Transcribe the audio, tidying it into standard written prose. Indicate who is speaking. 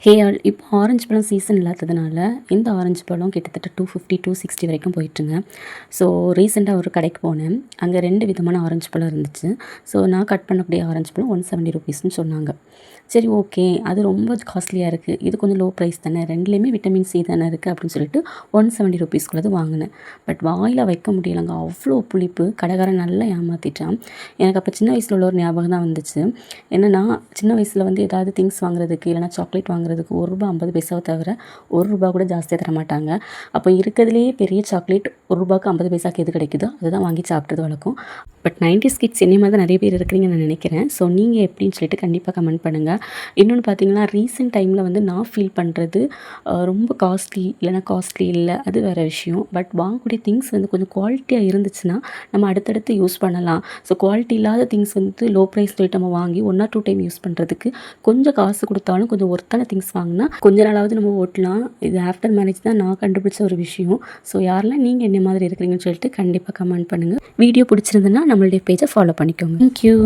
Speaker 1: Hey all இப்போ orange பழம் season இல்லாததுனால இந்த ஆரஞ்சு பழம் கிட்டத்தட்ட 250 260 வரைக்கும் போயிட்டுருங்க. ஸோ ரீசெண்டாக ஒரு கடைக்கு போனேன். அங்கே 2 விதமான ஆரஞ்சு பழம் இருந்துச்சு. ஸோ நான் கட் பண்ணக்கூடிய ஆரஞ்சு பழம் 170 ருபீஸ்ன்னு சொன்னாங்க. சரி ஓகே, அது ரொம்ப காஸ்ட்லியாக இருக்குது, இது கொஞ்சம் லோ ப்ரைஸ் தானே, ரெண்டுலேயுமே விட்டமின் சி தானே இருக்குது அப்படின்னு சொல்லிட்டு 170 ருபீஸ்க்குள்ளது வாங்கினேன். பட் வாயில் வைக்க முடியலைங்க, அவ்வளோ புளிப்பு. கடைக்காரன் நல்லா ஏமாற்றிட்டான். எனக்கு அப்போ சின்ன வயசில் உள்ள ஒரு ஞாபகம் தான் வந்துச்சு. என்னென்னா சின்ன வயசில் வந்து ஏதாவது திங்ஸ் வாங்குறதுக்கு இல்லைனா சாக்லேட் வாங்குறதுக்கு ₹1.50 தவிர ₹1 கூட ஜாஸ்தியாக தர மாட்டாங்க. அப்போ இருக்கிறதுலேயே பெரிய சாக்லேட் ₹1.50 எது கிடைக்குதோ அதுதான் வாங்கி சாப்பிட்றது வழக்கம். பட் 90s கிட்ஸ் என்னை மாதிரி தான் நிறைய பேர் இருக்கிறீங்கன்னு நான் நினைக்கிறேன். ஸோ நீங்கள் எப்படின்னு சொல்லிட்டு கண்டிப்பாக கமெண்ட் பண்ணுங்கள். இன்னொன்று பார்த்தீங்கன்னா, ரீசெண்ட் டைமில் வந்து நான் ஃபீல் பண்ணுறது ரொம்ப காஸ்ட்லி இல்லைனா காஸ்ட்லி இல்லை, அது வேறு விஷயம். பட் வாங்கக்கூடிய திங்ஸ் வந்து கொஞ்சம் குவாலிட்டியாக இருந்துச்சுன்னா நம்ம அடுத்தடுத்து யூஸ் பண்ணலாம். ஸோ குவாலிட்டி இல்லாத திங்ஸ் வந்து லோ ப்ரைஸ் சொல்லிட்டு நம்ம வாங்கி 1 or 2 டைம் யூஸ் பண்ணுறதுக்கு கொஞ்சம் காசு கொடுத்தாலும் கொஞ்சம் ஒர்த்தான திங்ஸ் வாங்கினா கொஞ்ச நாளாவது நம்ம ஓட்டலாம். இது ஆஃப்டர் மேரேஜ் தான் நான் கண்டுபிடிச்ச ஒரு விஷயம். ஸோ யாரெல்லாம் நீங்கள் என்ன மாதிரி இருக்கிறீங்கன்னு சொல்லிட்டு கண்டிப்பாக கமெண்ட் பண்ணுங்கள். வீடியோ பிடிச்சிருந்துன்னா நம்மளுடைய பேஜை ஃபாலோ பண்ணிக்கோங்க. தேங்க்யூ.